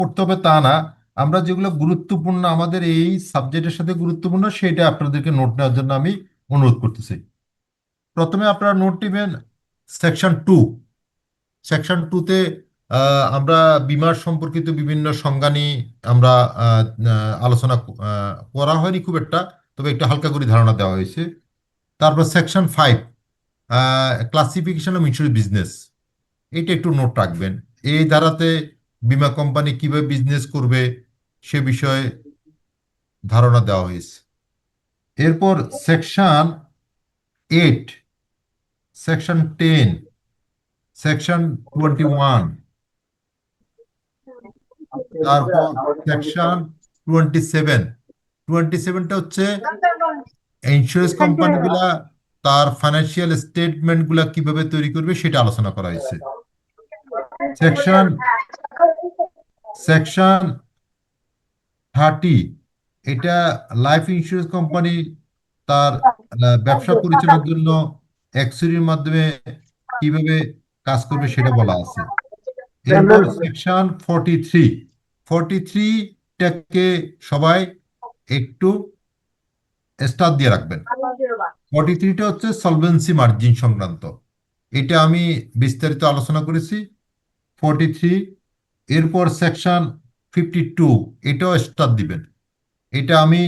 পড়তে হবে তা না। আমরা যেগুলো গুরুত্বপূর্ণ আমাদের এই সাবজেক্টের সাথে গুরুত্বপূর্ণ সেটা আপনাদেরকে নোট নেওয়ার জন্য আমি অনুরোধ করতেছি। প্রথমে আপনারা নোট নেবেন সেকশন 2। সেকশন 2-তে আমরা বীমার সম্পর্কিত বিভিন্ন সংজ্ঞা নিয়ে আমরা আলোচনা করা হয়নি খুব একটা, তবে একটু হালকা করে ধারণা দেওয়া হয়েছে। তারপর section 5, classification of insurance business, এটা একটু নোট রাখবেন। এই ধারাতে বীমা কোম্পানি কিভাবে বিজনেস করবে সে বিষয়ে ধারণা দেওয়া হয়েছে। এরপর সেকশন 8, সেকশন 10, সেকশন 21, তারপর সেকশন 27। 27টা হচ্ছে ইন্স্যুরেন্স কোম্পানিগুলা তার ফাইন্যান্সিয়াল স্টেটমেন্ট গুলা কিভাবে তৈরি করবে সেটা আলোচনা করা হয়েছে। সেকশন সেকশন 30, এটা লাইফ ইন্স্যুরেন্স কোম্পানি তার ব্যবসা পরিচালনার জন্য অ্যাকচুয়ারির মাধ্যমে কিভাবে কাজ করবে সেটা বলা আছে। এরপর সেকশন 43। 43টাকে সবাই একটু স্টার দিয়ে রাখবেন। 43টা হচ্ছে সলভেন্সি মার্জিন সংক্রান্ত, এটা আমি বিস্তারিত আলোচনা করেছি। 43। এরপর সেকশন 52, এটাও স্টার দিবেন। এটা আমি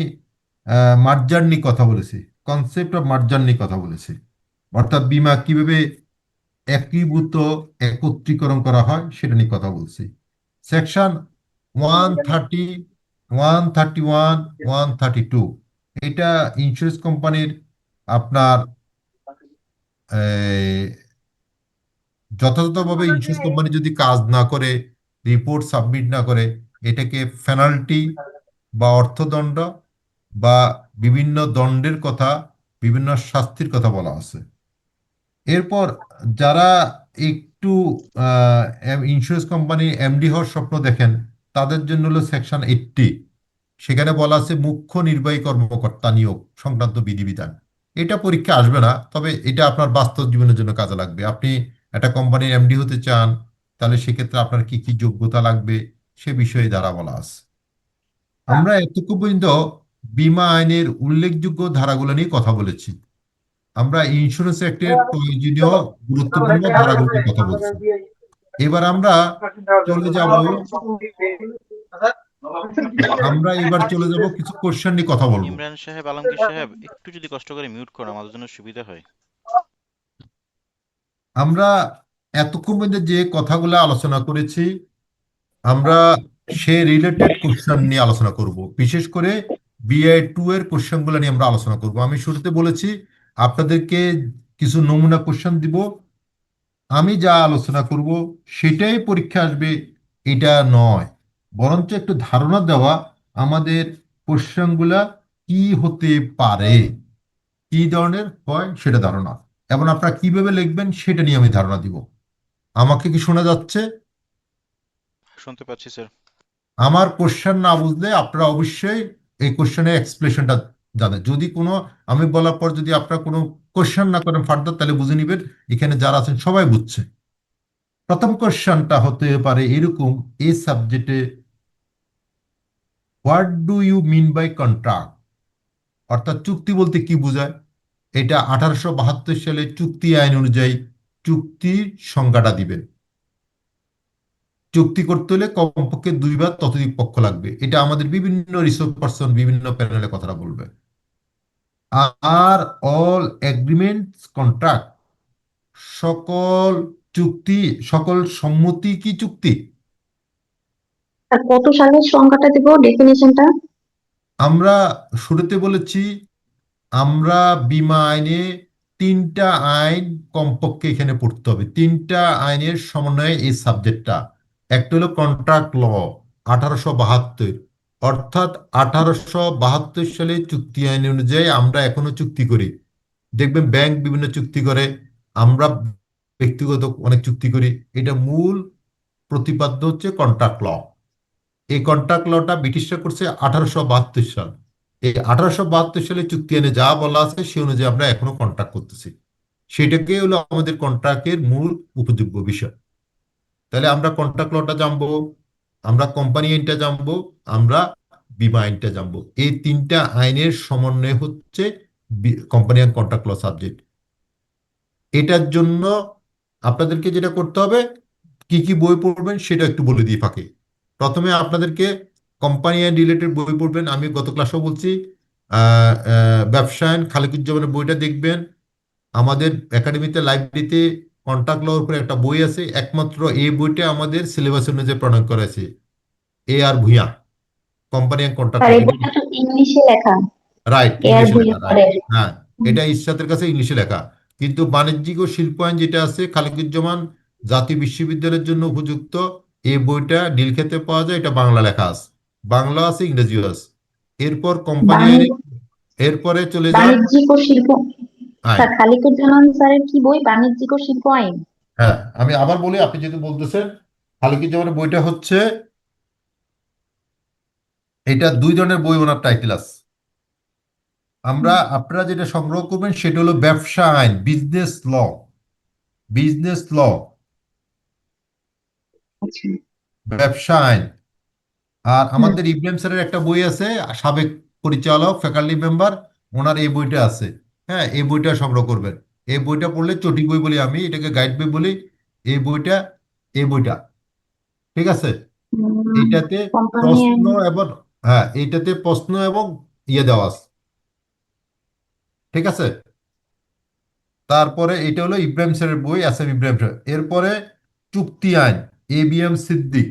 মার্জার নিয়ে কথা বলেছি, কনসেপ্ট অফ মার্জার নিয়ে কথা বলেছি, অর্থাৎ বীমা কিভাবে একীভূত একত্রীকরণ করা হয় সেটা নিয়ে কথা বলছি। সেকশন 130, 131, 132, এটা ইন্স্যুরেন্স কোম্পানির আপনার এই, যথাযথভাবে ইন্স্যুরেন্স কোম্পানি যদি কাজ না করে, রিপোর্ট সাবমিট না করে, এটাকে পেনাল্টি বা অর্থদণ্ড বা বিভিন্ন দণ্ডের কথা, বিভিন্ন শাস্তির কথা বলা আছে। এরপর যারা একটু ইন্স্যুরেন্স কোম্পানি এমডি হওয়ার স্বপ্ন দেখেন, তাদের জন্য হলো সেকশন 80। সেখানে বলা আছে মুখ্য নির্বাহী কর্মকর্তা নিয়োগ সংক্রান্ত বিধিবিধান। এটা পরীক্ষা আসবে না, তবে এটা আপনার বাস্তব জীবনের জন্য কাজে লাগবে। আপনি একটা কোম্পানির এমডি হতে চান, তাহলে সেক্ষেত্রে আপনার কি কি যোগ্যতা লাগবে সে বিষয়ে দ্বারা বলা আছে। আমরা এতটুকু পর্যন্ত বীমা আইনের উল্লেখযোগ্য ধারাগুলো নিয়ে কথা বলেছি। আমরা ইন্স্যুরেন্স অ্যাক্টের প্রয়োজনীয় গুরুত্বপূর্ণ ধারাগুলো নিয়ে কথা বলছি। এবার চলে যাব কিছু কোশ্চেন নিয়ে কথা বলবো। ইমরান সাহেব, আলমগীর সাহেব, একটু যদি কষ্ট করে মিউট করেন আমাদের জন্য সুবিধা হয়। আমরা এতক্ষণ পর্যন্ত যে কথাগুলো আলোচনা করেছি, আমরা সে রিলেটেড কোশ্চেন নিয়ে আলোচনা করব। বিশেষ করে BI2 এর কোশ্চেনগুলো নিয়ে আমরা আলোচনা করব। আমি শুরুতে বলেছি আপনাদেরকে কিছু নমুনা কোশ্চেন দিব, আমি যা আলোচনা করব সেটাই পরীক্ষা আসবে এটা নয়, বরঞ্চ একটু ধারণা দেওয়া আমাদের কোশ্চেনগুলা কি হতে পারে, কি ধরনের হয় সেটা ধারণা, এবং আপনারা কিভাবে লিখবেন সেটা নিয়ে আমি ধারণা দিব। আমাকে কি শোনা যাচ্ছে? শুনতে পাচ্ছি স্যার। আমার কোশ্চেন না বুঝলে আপনারা অবশ্যই এই কোশ্চেনের এক্সপ্লেনেশনটা জানেন। যদি কোনো আমি বলার পর যদি আপনারা কোনো কোশ্চেন না করেন ফার্দার, তাহলে বুঝে নিবেন এখানে যারা আছেন সবাই বুঝছে। প্রথম কোশ্চেনটা হতে পারে এরকম, এই সাবজেক্টে what do you mean by contract, অর্থাৎ চুক্তি বলতে কি বোঝায়? এটা 1872 সালে চুক্তি আইন অনুযায়ী চুক্তির সংজ্ঞাটা দিবেন। চুক্তি করতে হলে কমপক্ষে 2 বা ততোধিক পক্ষ লাগবে, এটা আমাদের বিভিন্ন রিসোর্স পার্সন বিভিন্ন প্যানেলে কথাটা বলবে। আর অল এগ্রিমেন্টস কন্ট্রাক্ট, সকল চুক্তি, সকল সম্মতি কি চুক্তি? আর কত সালের সংখ্যাটা দিব ডেফিনেশনটা? আমরা শুরুতে বলেছি আমরা বীমা আইনে 3টা আইন কমপক্ষে এখানে পড়তে হবে, 3টা আইনের সমন্বয়ে এই সাবজেক্টটা। একটা হলো কন্ট্রাক্ট ল 1872, অর্থাৎ 1872 সালে চুক্তি আইন অনুযায়ী আমরা এখনো চুক্তি করি। দেখবেন ব্যাংক বিভিন্ন চুক্তি করে, আমরা ব্যক্তিগত অনেক চুক্তি করি। এটা মূল প্রতিপাদ্য হচ্ছে কন্ট্রাক্ট ল। এই কন্ট্রাক্ট লটা ব্রিটিশরা করছে 1872 সাল। এই 1872 সালে চুক্তি আইনে যা বলা আছে সে অনুযায়ী আমরা এখনো কন্ট্রাক্ট করতেছি, সেটাকে হলো আমাদের কন্ট্রাক্টের মূল উপযোগ্য বিষয়। তাহলে আমরা কন্ট্রাক্ট লটা জানবো। আমরা কোম্পানি আইনটা জানবো, আমরা বীমা আইনটা জানবো। এই তিনটা আইনের সমন্বয় হচ্ছে company and contract law subject. এটার জন্য আপনাদেরকে যেটা করতে হবে, কি কি বই পড়বেন সেটা একটু বলে দিই ফাঁকে। প্রথমে আপনাদেরকে কোম্পানি অ্যান্ড রিলেটেড বই পড়বেন, আমি গত ক্লাসেও বলছি। ব্যবসায়ন খালিকুজ্জামানের বইটা দেখবেন। আমাদের একাডেমিতে লাইব্রেরিতে কন্ট্রাক্ট লর উপরে একটা বই আছে, একমাত্র এই বইটা আমাদের সিলেবাস অনুযায়ী প্রণয়ন করা আছে, এ আর ভূঁইয়া, কোম্পানি অ্যান্ড কন্ট্রাক্ট আর ল। এই বইটা তো ইংলিশে লেখা, রাইট, এ আর ইংলিশে ভুইয়া লেখা, রাইট। স্যারের। হ্যাঁ, হুম। এটা ইরশাদের কাছে ইংলিশে লেখা। কিন্তু বাণিজ্যিক ও শিল্পায়ন যেটা আছে খালিকুজ্জামান জাতীয় বিশ্ববিদ্যালয়ের জন্য উপযুক্ত, এই বইটা নীলক্ষেতে পাওয়া যায়, এটা বাংলা লেখা আছে, বাংলা আছে, ইংরেজিও আছে। এরপর কোম্পানি আইনে, বাণিজ্য এরপরে চলে যান বাণিজ্যিক ও শিল্প, আইন। স্যার খালিকুজ্জামান স্যারের কি বই, বাণিজ্যিক ও শিল্প আইন? হ্যাঁ, আমি আবার বলি, আপনি যেহেতু বলতেছেন, খালিকুজ্জামানের বইটা হচ্ছে, এটা দুই ধরনের বই, ওনার টাইটেল আছে। আপনারা যেটা সংগ্রহ করবেন সেটা হলো ব্যবসা আইন, বিজনেস ল, বিজনেস ল, আচ্ছা। ব্যবসা আইন। আর হুম। আমাদের ইব্রাহিম স্যারের একটা বই আছে, সাবেক পরিচালক, ফ্যাকাল্টি মেম্বার, ওনার এই বইটা আছে। হ্যাঁ, এই বইটা সংগ্রহ করবেন। এই বইটা পড়লে চটি বই বলি আমি, এটাকে গাইড বই বলি। এই বইটা, এই বইটা, ঠিক আছে। এইটাতে কোম্পানি প্রশ্ন আইন। এবং, হ্যাঁ, এইটাতে প্রশ্ন এবং ইয়ে দেওয়া আছে, ঠিক আছে। তারপরে এটা হলো ইব্রাহিম স্যারের বই, এস এম ইব্রাহিম স্যার। এরপরে চুক্তি আইন, এ বি এম সিদ্দিক।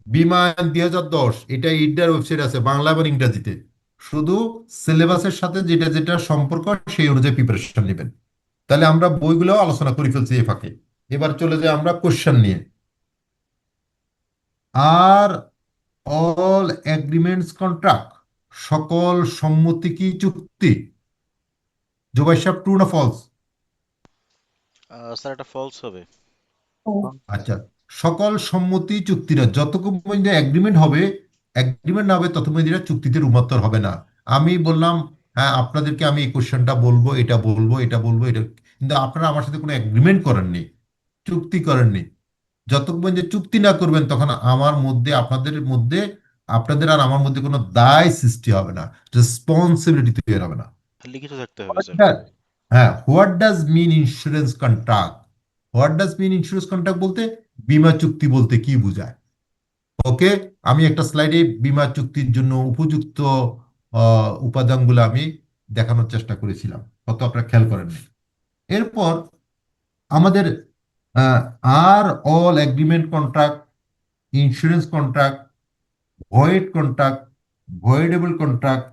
বিমা আইন 2010, এটা ইডার ওয়েবসাইট আছে বাংলা এবং ইংরেজিতে। শুধু সিলেবাসের সাথে যেটা যেটা সম্পর্ক সেই অনুযায়ী প্রিপারেশন নেবেন। তাহলে আমরা বইগুলো আলোচনা করে ফেলছি এই ফাঁকে। এবার চলে যাই আমরা কোশ্চেন নিয়ে। আর অল এগ্রিমেন্টস কন্ট্রাক্ট, সকল সম্মতি কি চুক্তি? জুবাই সাহেব, ট্রু না ফলস? স্যার এটা ফলস হবে। ও, আচ্ছা, সকল সম্মতি চুক্তিরা যতক্ষণ পর্যন্ত এগ্রিমেন্ট হবে, এগ্রিমেন্ট না হবে ততক্ষণ পর্যন্ত এটা চুক্তিতে রূপান্তর হবে না। আমি বললাম, হ্যাঁ, আপনাদেরকে আমি এই কোশ্চেনটা বলবো, এটা বলবো, এটা বলবো, এটা, কিন্তু আপনারা আমার সাথে কোনো এগ্রিমেন্ট করেননি, চুক্তি করেননি। যতক্ষণ পর্যন্ত চুক্তি না করবেন তখন আমার মধ্যে, আপনাদের মধ্যে, আপনাদের আর আমার মধ্যে কোনো দায় সৃষ্টি হবে না, রেসপন্সিবিলিটি তৈরি হবে না। লিখিত থাকতে হবে স্যার। হ্যাঁ, what does mean insurance contract? What does mean insurance contract বলতে, বীমা চুক্তি বলতে কি বোঝায়? ওকে, আমি একটা স্লাইডে বীমা চুক্তির জন্য উপযুক্ত উপাদানগুলো আমি দেখানোর চেষ্টা করেছিলাম, কত আপনারা খেয়াল করেননি। এরপর আমাদের আর all agreement contract, insurance contract, void contract, voidable contract,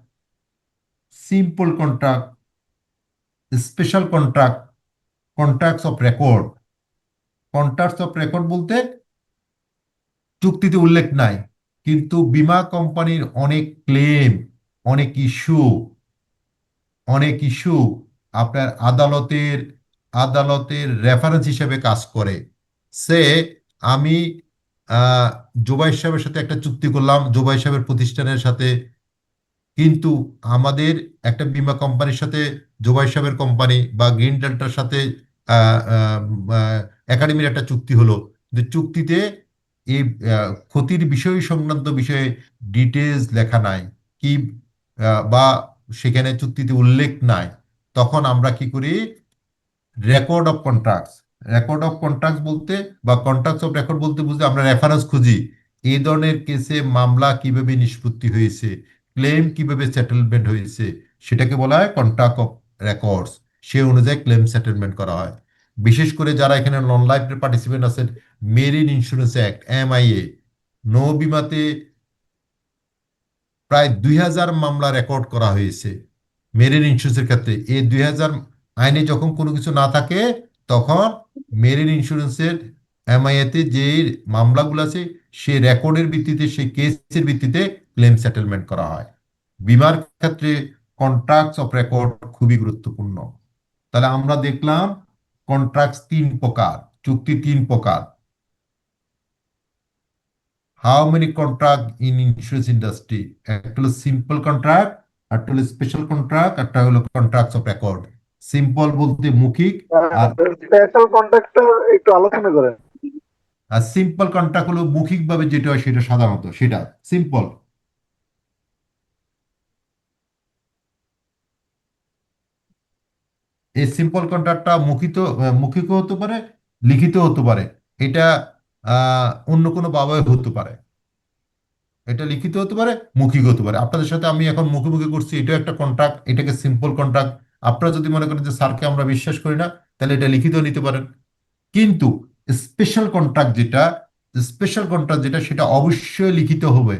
simple contract, special contract, contracts of record. Contracts of record বলতে চুক্তিতে উল্লেখ নাই, কিন্তু বীমা কোম্পানির অনেক ক্লেম, অনেক ইস্যু, অনেক ইস্যু আপনার আদালতের, আদালতের রেফারেন্স হিসেবে কাজ করে। সে, আমি আহ, জোবাই সাহেবের সাথে একটা চুক্তি করলাম, জোবাই সাহেবের প্রতিষ্ঠানের সাথে, কিন্তু আমাদের একটা বীমা কোম্পানির সাথে, জোবাই সাহেবের কোম্পানি বা গ্রিন ডেল্টার সাথে একাডেমির একটা চুক্তি হলো, যে চুক্তিতে এই ক্ষতির বিষয় সংক্রান্ত বিষয়ে ডিটেলস লেখা নাই, কি বা সেখানে চুক্তিতে উল্লেখ নাই। তখন আমরা কি করি, record of contracts, record of contracts বলতে বা কন্ট্রাক্টস অফ রেকর্ড বলতে বুঝতে আমরা রেফারেন্স খুঁজি, এই ধরনের কেসে মামলা কিভাবে নিষ্পত্তি হয়েছে, ক্লেম কিভাবে সেটেলমেন্ট হয়েছে, সেটাকে বলা হয় কন্ট্রাক্ট অফ রেকর্ডস। সে অনুযায়ী ক্লেম সেটেলমেন্ট করা হয়। বিশেষ করে যারা এখানে নন লাইফের পার্টিসিপেন্ট আছেন, মেরিন ইন্স্যুরেন্স অ্যাক্ট, MIA, নৌ বিমাতে প্রায় 2000 মামলা রেকর্ড করা হয়েছে মেরিন ইন্স্যুরেন্সের ক্ষেত্রে। এই 2000 আইনে যখন কোনো কিছু না থাকে, তখন মেরিন ইন্স্যুরেন্সের MIA-তে যে মামলাগুলো আছে সেই রেকর্ডের ভিত্তিতে, সেই কেসের ভিত্তিতে ক্লেম সেটেলমেন্ট করা হয়। বীমার ক্ষেত্রে কন্ট্রাক্টস অফ রেকর্ড খুবই গুরুত্বপূর্ণ। তাহলে আমরা দেখলাম কন্ট্রাক্টস 3 প্রকার, চুক্তি 3 প্রকার। How many contract in insurance industry? একটা হলো সিম্পল কন্ট্রাক্ট, একটা হলো স্পেশাল কন্ট্রাক্ট, একটা হলো কন্ট্রাক্টস অফ রেকর্ড। সিম্পল বলতে মৌখিক, আর স্পেশাল কন্ট্রাক্টর একটু আলোচনা করেন। আর সিম্পল কন্ট্রাক্ট হলো মৌখিকভাবে যেটা হয় সেটা, সাধারণত সেটা সিম্পল। এই সিম্পল কন্ট্রাক্টটা মৌখিক হতে পারে, লিখিত হতে পারে। এটা অন্য কোনো ভাবে হতে পারে। এটা লিখিত হতে পারে, মৌখিক হতে পারে। আপনাদের সাথে আমি এখন মুখে মুখে করছি, এটা একটা কন্ট্রাক্ট, এটাকে সিম্পল কন্ট্রাক্ট। আপনারা যদি মনে করেন যে স্যারকে আমরা বিশ্বাস করি না, তাহলে এটা লিখিত নিতে পারেন। কিন্তু স্পেশাল কন্ট্রাক্ট যেটা সেটা অবশ্যই লিখিত হবে।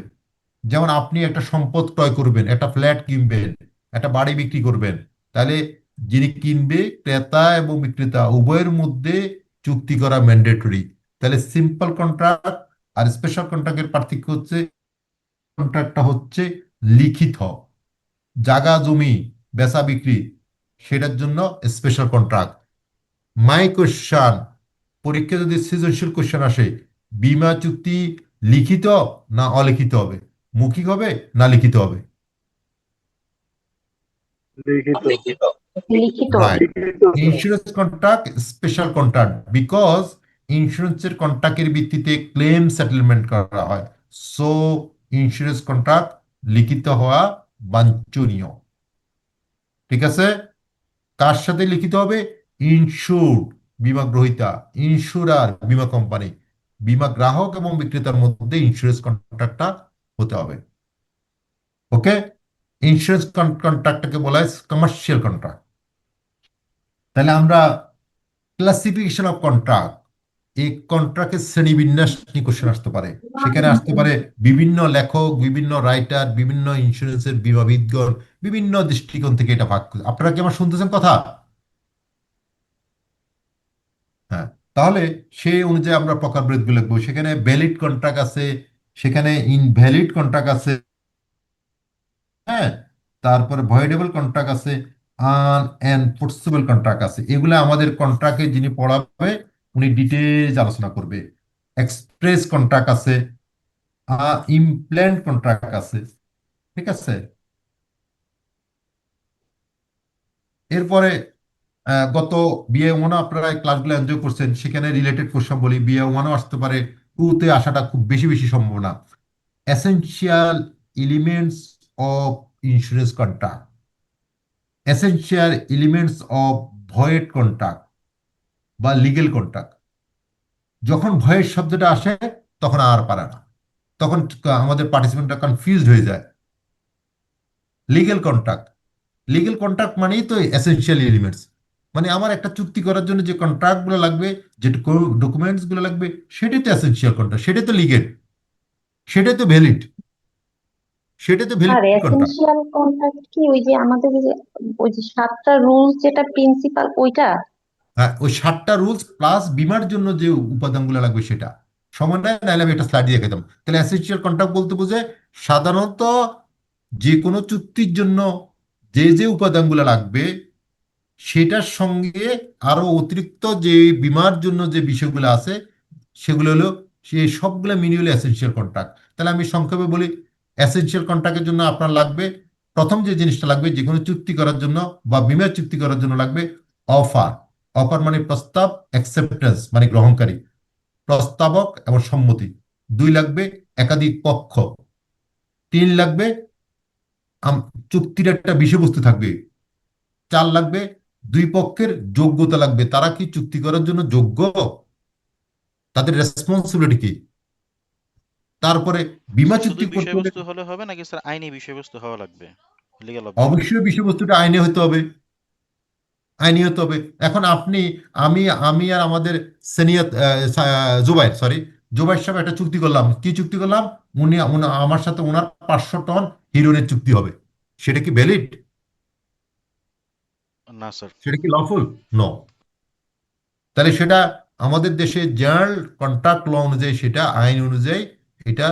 যেমন আপনি একটা সম্পদ ক্রয় করবেন, একটা ফ্ল্যাট কিনবেন, একটা বাড়ি বিক্রি করবেন, তাহলে যিনি কিনবে, ক্রেতা এবং বিক্রেতা উভয়ের মধ্যে চুক্তি করা ম্যান্ডেটরি। তাহলে সিম্পল কন্ট্রাক্ট আর স্পেশাল কন্ট্রাক্টের পার্থক্য হচ্ছে, কন্ট্রাক্টটা হচ্ছে লিখিত। জাগা জমি বেচা বিক্রি, সেটার জন্য স্পেশাল কন্ট্রাক্ট। মাই কোশ্চান, পরীক্ষা যদি সৃজনশীল কোশ্চেন আসে, বীমা চুক্তি লিখিত না অলিখিত হবে, মৌখিক হবে না লিখিত হবে? লিখিত। লিখিত। রাইট। লিখিত sir. Insurance contract special contract, because ইন্স্যুরেন্সের কন্ট্রাক্টের ভিত্তিতে ক্লেম সেটেলমেন্ট করা হয়। সো ইন্স্যুরেন্স কন্ট্রাক্ট লিখিত হওয়া বাঞ্ছনীয়। ঠিক আছে? কার সাথে লিখিত হবে? ইনস্যুরড, বীমা গ্রহীতা, ইন্স্যুরার, বীমা কোম্পানি, বীমা গ্রাহক এবং বিক্রেতার মধ্যে ইন্স্যুরেন্স কন্ট্রাক্টটা হতে হবে। ওকে? ইন্স্যুরেন্স কন্ট্রাক্টটাকে বলা হয় কমার্শিয়াল কন্ট্রাক্ট। তাহলে আমরা ক্লাসিফিকেশন অফ কন্ট্রাক্ট, এই কন্ট্রাক্টের শ্রেণীবিন্যাস নিয়ে কোশ্চেন আসতে পারে। সেখানে আসতে পারে বিভিন্ন লেখক, বিভিন্ন রাইটার, বিভিন্ন ইন্স্যুরেন্সের বিভাবিদগণ বিভিন্ন দৃষ্টিকোণ থেকে এটা ভাগ করে। আপনারা কি আমার শুনতেছেন কথা? হ্যাঁ। তাহলে সেই অনুযায়ী আমরা প্রকারভেদগুলো লিখবো। সেখানে ভ্যালিড কন্ট্রাক্ট আছে, সেখানে ইনভ্যালিড কন্ট্রাক্ট আছে, হ্যাঁ, তারপরে ভয়েডেবল কন্ট্রাক্ট আছে, আনএনফোর্সেবল কন্ট্রাক্ট আছে। এগুলো আমাদের কন্ট্রাক্টে যিনি পড়াবে উনি ডিটেইলস আলোচনা করবে। এক্সপ্রেস কন্ট্রাক্ট আছে, ইমপ্ল্যান্ট কন্ট্রাক্ট আছে। ঠিক আছে? এরপরে গত বিএ ওয়ানও আপনারা এই ক্লাসগুলো এনজয় করছেন, সেখানে রিলেটেড কোশ্চেন বলি, বিএ ওয়ানও আসতে পারে, টুতে আসাটা খুব বেশি বেশি সম্ভাবনা। Essential elements of insurance contract, essential elements of void contract বা লিগেল কন্ট্রাক্ট। যখন ভয়েড শব্দটা আসে তখন আর পারে না, তখন আমাদের পার্টিসিপেন্টরা কনফিউজড হয়ে যায়। লিগেল কন্ট্রাক্ট, লিগেল কন্ট্রাক্ট মানেই তো এসেনশিয়াল এলিমেন্টস। মানে আমার একটা চুক্তি করার জন্য যে কন্ট্রাক্টগুলো লাগবে, যে ডকুমেন্টসগুলো লাগবে, সেটাই তো এসেনশিয়াল কন্ট্রাক্ট, সেটাই তো লিগেল, সেটাই তো ভ্যালিড, সেটাই তো ভ্যালিড আর কন্ট্রাক্ট। এসেনশিয়াল কন্ট্রাক্ট কি ওই যে আমাদের ওই যে 7টা রুলস যেটা প্রিন্সিপাল ওইটা? হ্যাঁ, ওই 7টা রুলস প্লাস বীমার জন্য যে উপাদানগুলো লাগবে সেটা। সময় নেয়, নাহলে আমি একটা স্লাইড দিয়ে খেতাম। তাহলে এসেনশিয়াল কন্ট্রাক্ট বলতে বোঝে সাধারণত যে কোনো চুক্তির জন্য যে যে উপাদানগুলো লাগবে সেটার সঙ্গে আরো অতিরিক্ত যে বীমার জন্য যে বিষয়গুলো আছে সেগুলো হলো, সেই সবগুলো মিলিয়ে হলো এসেনশিয়াল কন্ট্রাক্ট। তাহলে আমি সংক্ষেপে বলি, এসেনশিয়াল কন্ট্রাক্টের জন্য আপনার লাগবে, প্রথম যে জিনিসটা লাগবে যে কোনো চুক্তি করার জন্য বা বীমার চুক্তি করার জন্য লাগবে অফার। অফার মানে প্রস্তাব, অ্যাকসেপ্টেন্স মানে গ্রহণকারী, প্রস্তাবক এবং সম্মতি। 2 লাগবে একাধিক পক্ষ। 3 লাগবে চুক্তির একটা বিষয়বস্তু থাকবে। 4 লাগবে 2 পক্ষের যোগ্যতা লাগবে, তারা কি চুক্তি করার জন্য যোগ্য, তাদের রেসপন্সিবিলিটি কি। তারপরে বীমা স্যার শুধু চুক্তি করতে হলে বিষয়বস্তু হলে হবে নাকি স্যার আইনি বিষয়বস্তু হওয়া লাগবে লিগ্যাল অবজেক্ট? অবশ্যই বিষয়বস্তুটা আইনে হতে হবে, আইনি হতে হবে। এখন আমি আমি আর আমাদের সিনিয়র জুবাইর, সরি, জুবাইর সাহেব একটা চুক্তি করলাম। কি চুক্তি করলাম? আমার সাথে ওনার 500 টন হিরোইনের চুক্তি হবে। সেটা কি ভ্যালিড? না স্যার। সেটা কি লফুল? নো। তাহলে সেটা আমাদের দেশে জেনারেল কন্ট্রাক্ট ল অনুযায়ী, সেটা আইন অনুযায়ী এটা,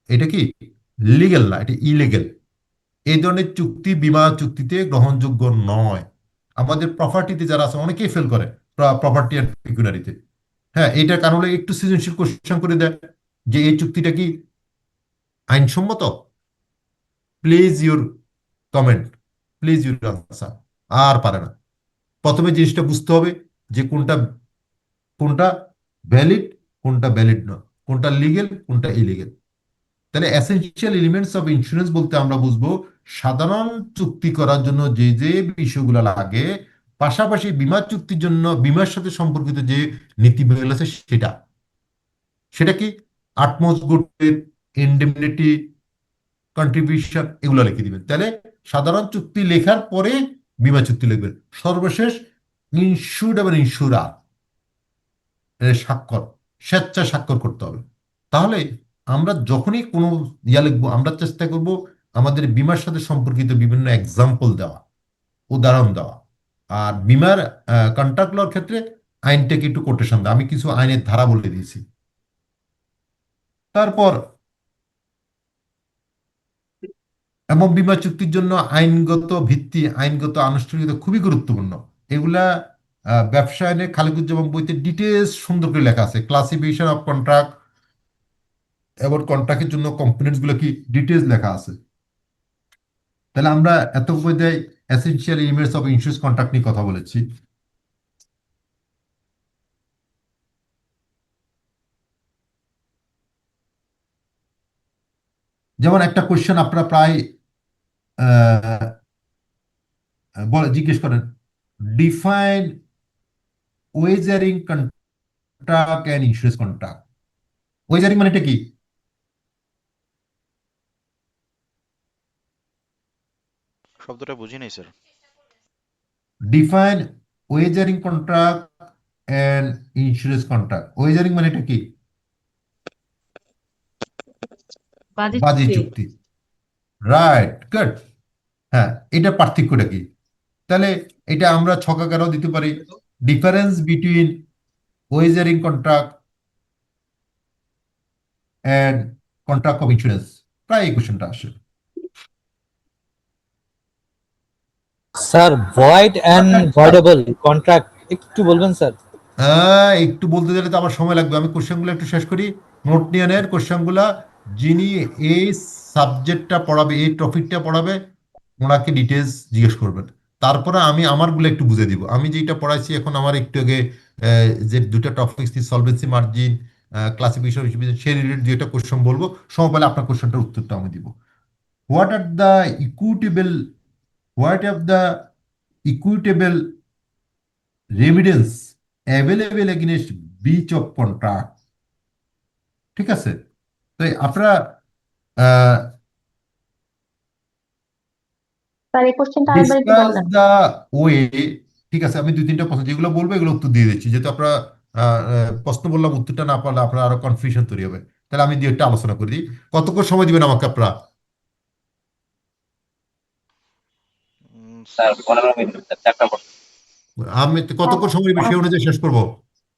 এটা কি লিগেল না, এটা ইলিগেল। এই ধরনের চুক্তি বীমা চুক্তিতে গ্রহণযোগ্য নয়। আমাদের প্রপার্টিতে যারা আছে অনেকেই ফেল করে, প্রপার্টি অ্যান্ড পিকুনারিতে। হ্যাঁ, এইটার কারণে একটু সৃজনশীল কোশ্চেন করে দেয় যে এই চুক্তিটা কি আইনসম্মত। Please your comment, please your answer. আর পারে না। প্রথমে জিনিসটা বুঝতে হবে যে কোনটা কোনটা ভ্যালিড কোনটা ভ্যালিড নয়, কোনটা লিগেল, কোনটা ইলিগেল। তাহলে এসেনশিয়াল এলিমেন্টস অফ ইন্স্যুরেন্স বলতে আমরা বুঝবো সাধারণ চুক্তি করার জন্য যে যে বিষয়গুলো লাগে, পাশাপাশি বীমা চুক্তির জন্য বীমার সাথে সম্পর্কিত যে নীতিমালা আছে সেটা সেটা কি আটমোস্ট গুডের ইন্ডেমনিটি কন্ট্রিবিউশন এগুলো লিখে দিবেন। তাহলে সাধারণ চুক্তি লেখার পরে বীমা চুক্তি লিখবেন। সর্বশেষ ইনস্যুর্ড এবং ইনস্যুরার স্বাক্ষর, স্বেচ্ছা স্বাক্ষর করতে হবে। তাহলে আমরা যখনই কোনো লিখবো আমরা চেষ্টা করব আমাদের বীমার সাথে সম্পর্কিত বিভিন্ন এক্সাম্পল দেওয়া, উদাহরণ দেওয়া। আর বীমার কন্ট্রাক্ট লর ক্ষেত্রে আইনটাকে একটু কোটেশন দেওয়া। আমি কিছু আইনের ধারা বলে দিয়েছি। তারপর এবং বীমা চুক্তির জন্য আইনগত ভিত্তি, আইনগত আনুষ্ঠানিকতা খুবই গুরুত্বপূর্ণ। এগুলা ব্যবসা আইনে খালিকুজ্জামান বইতে ডিটেলস সুন্দর করে লেখা আছে। ক্লাসিফিকেশন অফ কন্ট্রাক্ট এবং কন্ট্রাক্টের জন্য কম্পোনেন্টস গুলো কি ডিটেলস লেখা আছে। তাহলে আমরা এত পর্যায়ে essential elements of insurance contract নিয়ে কথা বলেছি। যেমন একটা কোশ্চেন আপনারা প্রায় বলে জিজ্ঞেস করেন, define wagering contract and insurance contract. Wagering মানেটা কি? শব্দটা বুঝি নাই sir. Define wagering contract and insurance contract. Wagering মানেটা কি? বাজে বাজি চুক্তি। চুক্তি। Right, good. হ্যাঁ, এটা পার্থক্যটা কি? তাহলে এটা আমরা ছকাকারও দিতে পারি। Difference between wagering contract and contract of insurance, প্রায় এই কোশ্চেনটা আসে। Sir void and voidable contract একটু বলবেন স্যার? একটু বলতে গেলে তো আমার সময় লাগবে। আমি কোশ্চেনগুলো একটু শেষ করি। নোট নিয়ে নেন কোশ্চেনগুলা। যিনি এই সাবজেক্টটা পড়াবে, এই টপিকটা পড়াবে, ওনাকে ডিটেলস জিজ্ঞেস করবেন। তারপরে আমি আমারগুলো একটু বুঝে দিব। আমি যেটা পড়াইছি এখন আমার একটু আগে যে দুটা টপিক, সলভেন্সি মার্জিন, ক্লাসিফিকেশন, সেই রিলেটেড যেটা কোশ্চেন বলবো, সময় পেলে আপনার কোশ্চেনটার উত্তরটা আমি দিব। What are the equitable, what are the equitable রেমিডেন্স available against breach of contract. ঠিক আছে? তো আপনারা স্যার এই কোশ্চেনটা আরেকবার একটু ডিসকাস বললেন। The way. ঠিক আছে, আমি দুই তিনটা প্রশ্ন যেগুলো বলবো এগুলো উত্তর দিয়ে দিচ্ছি, যেহেতু আপনারা প্রশ্ন বললাম উত্তরটা না পারলে আপনার আরো কনফিউশন তৈরি হবে। তাহলে আমি দিয়ে একটা আলোচনা করে দিই। কতক্ষণ সময় দিবেন আমাকে আপনারা? স্যার 15 মিনিট, চারটা প্রশ্ন। আমি কতক্ষণ সময় দিবেন সেই অনুযায়ী শেষ করবো।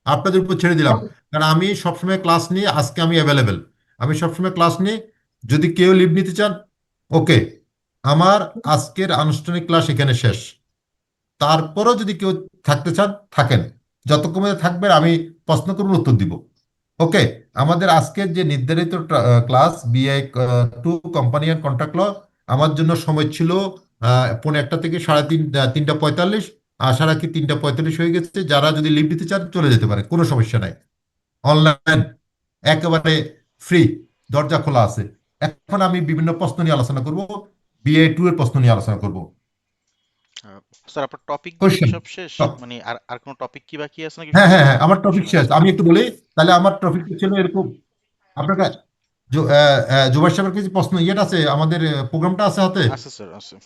আপনাদের উপর ছেড়ে দিলাম। কারণ আমি সবসময় ক্লাস নিই, আজকে আমি অ্যাভেলেবেল। আমি সবসময় ক্লাস নিই। যদি কেউ লিভ নিতে চান, ওকে, আমার আজকের আনুষ্ঠানিক ক্লাস এখানে শেষ। তারপরও যদি কেউ থাকতে চান থাকেন, যতক্ষণ পর্যন্ত থাকবেন আমি প্রশ্ন করুন, উত্তর দিব। ওকে। আমাদের আজকের যে নির্ধারিত class BI to company and contract law, আমার জন্য সময় ছিল 1:30 থেকে 3:45। আশা রাখি 3:45 হয়ে গেছে। যারা যদি লিভ দিতে চান চলে যেতে পারে, কোনো সমস্যা নাই। অনলাইন একেবারে ফ্রি, দরজা খোলা আছে। এখন আমি বিভিন্ন প্রশ্ন নিয়ে আলোচনা করব, বিআই টু এর প্রশ্ন নিয়ে আলোচনা করব। স্যার আপনার টপিকগুলো কি কোশ্চেন। সব শেষ? মানে আর আর কোনো টপিক কি বাকি আছে নাকি হ্যাঁ সব হ্যাঁ শেষ? হ্যাঁ, আমার টপিক শেষ। ইন্স্যুরেন্স। আমি একটু বলি। তাহলে আমার টপিকটা ছিল এরকম। আপনার জুবাইর সাহেবের কিছু প্রশ্ন ইয়েটা আছে, আমাদের প্রোগ্রামটা আছে হাতে? আছে স্যার, আছে।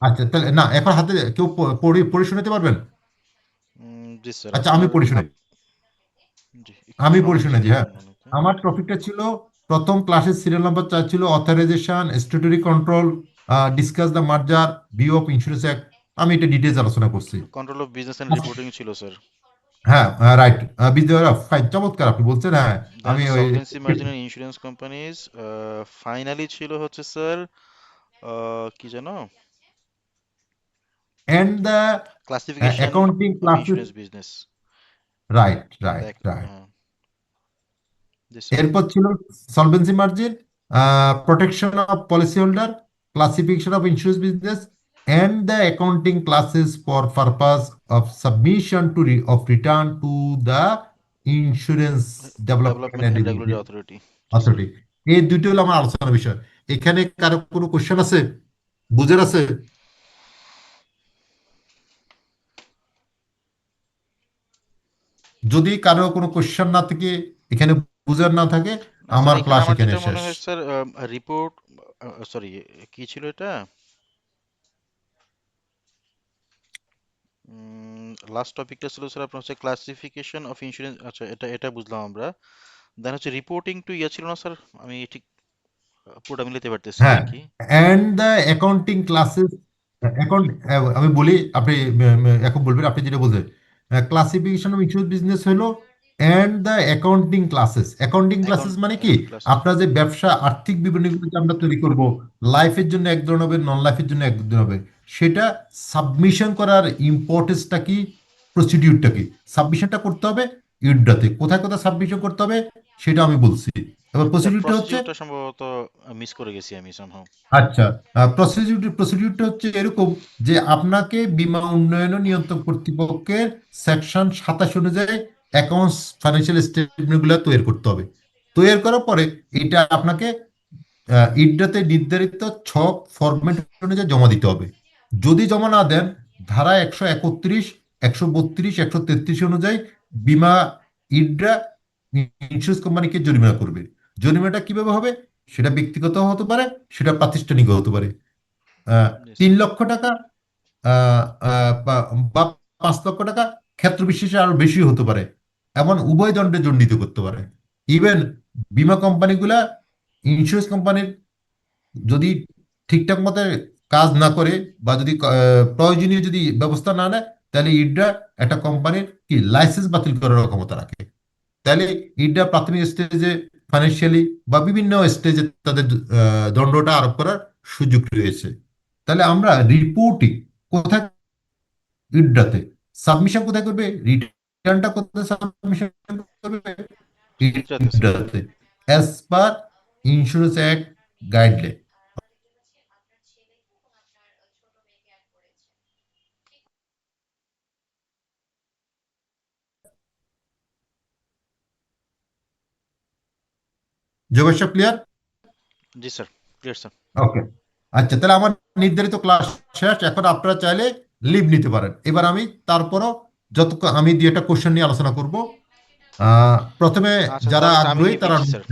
আচ্ছা, তাহলে না এখন হাতে কেউ পড়ে শোনাতে পারবেন? জি স্যার, আচ্ছা, আমি আপনার পড়ে শোনাই। জি একটু আমি পড়ে সময় শোনাচ্ছি, চাইবো হ্যাঁ। আপনাকে। আমার টপিকটা ছিল, প্রথম ক্লাসের সিরিয়াল নাম্বার 4 ছিল authorisation, statutory control, discuss the merger, view of insurance act. আমি এটা ডিটেলস আলোচনা করছি। Control of business and reporting ছিল স্যার। হ্যাঁ, রাইট। বিদ্যা ফাইন, চমৎকার আপনি বলছেন। হ্যাঁ, দেন আমি হচ্ছে ওই solvency margin and insurance companies. Finally ছিল হচ্ছে স্যার কি জানো, and the classification accounting of classes. Insurance business. Right right right. হ্যাঁ, জি স্যার। এরপর ছিল solvency margin, protection of policy holder, classification of insurance business, and the accounting classes for purpose of submission of return to the insurance development development and and regulatory regulatory authority. G sir. authority. এই দুটো হলো আমার আলোচনার বিষয়। এখানে কারো কোনো question আছে, বুঝের আছে? যদি কারো কোনো কোশ্চেন না থাকে, এখানে বুঝার না থাকে, না স্যার, আমার এখানে ক্লাস আমার এখানে যেটা মনে শেষ। হয় স্যার, রিপোর্ট, সরি, কি ছিল এটা, লাস্ট টপিকটা ছিল স্যার আপনার হচ্ছে ক্লাসিফিকেশন অফ ইন্স্যুরেন্স। আচ্ছা, এটা এটা বুঝলাম আমরা। দেন হচ্ছে রিপোর্টিং টু ইয়ে ছিল না স্যার, আমি ঠিক পুরোটা মিলাতে পারতেছি না হ্যাঁ, আর কি। And the accounting classes, account, আমি বলি, আপনি এখন বলবেন আপনি যেটা বলছেন। ক্লাসিফিকেশন অফ ইন্স্যুরেন্স বিজনেস হলো and the accounting classes. Accounting classes মানে কি? Accounting classes. আপনার যে ব্যবসা আর্থিক বিবরণীগুলো যে আমরা তৈরি করব, লাইফের জন্য এক ধরনের হবে, নন লাইফের জন্য এক ধরনের হবে, সেটা সাবমিশন করার ইম্পর্টেন্সটা কি, প্রসিডিউরটা কি? সাবমিশনটা করতে হবে ইউডাতে। কোথায় কোথায় সাবমিশন করতে হবে সেটা আমি বলছি। এবার স্যার প্রসিডিউরটা হচ্ছে, প্রসিডিউরটা সম্ভবত মিস করে গেছি আমি সামহাউ। আচ্ছা, প্রসিডিউরটা হচ্ছে এরকম যে আপনাকে বীমা উন্নয়ন ও নিয়ন্ত্রণ কর্তৃপক্ষের সেকশন 27 অনুযায়ী অ্যাকাউন্টস, ফাইন্যান্সিয়াল স্টেটমেন্টগুলো তৈরি করতে হবে। তৈরি করার পরে এটা আপনাকে ইডাতে নির্ধারিত ছক ফরম্যাট অনুযায়ী জমা দিতে হবে। যদি জমা না দেন, ধারা 131, 132, 133 অনুযায়ী বীমা ইডরা ইন্স্যুরেন্স কোম্পানিকে জরিমানা করবে। জরিমানাটা কিভাবে হবে? সেটা ব্যক্তিগত হতে পারে, সেটা প্রাতিষ্ঠানিক হতে পারে। জি 3 স্যার। লক্ষ টাকা, বা 5 লক্ষ টাকা, ক্ষেত্র বিশেষে আরো বেশি হতে পারে। এমন উভয় দণ্ডে দণ্ডিত করতে পারে। ইভেন বীমা কোম্পানিগুলা ইন্স্যুরেন্স কোম্পানির যদি ঠিকঠাক মতো কাজ না করে, বা যদি প্রয়োজনীয় যদি ব্যবস্থা না নেয়, তাহলে ইডরা একটা কোম্পানির কি লাইসেন্স বাতিল করার ক্ষমতা রাখে। তাহলে ইডরা প্রাথমিক স্টেজে ফাইন্যান্সিয়ালি বা বিভিন্ন স্টেজে তাদের দণ্ডটা আরোপ করার সুযোগ রয়েছে। তাহলে আমরা রিপোর্টিং কোথায়? ইডরাতে। সাবমিশন কোথায় করবে? রিটার্নটা কোথায় সাবমিশন করবে? ইডরাতে স্যার। ইডরাতে, as per insurance act guideline. Yogeshwar, clear? জি স্যার, ক্লিয়ার স্যার। ওকে, আচ্ছা, তাহলে আমার নির্ধারিত ক্লাস শেষ। এখন আপনারা চাইলে লিভ নিতে পারেন। এবার আমি তারপরও যতক্ষণ আমি 2-একটা কোশ্চেন নিয়ে আলোচনা করব। প্রথমে আচ্ছা যারা তাহলে স্যার আমি আগ্রহী লিভ তারা নিচ্ছি স্যার।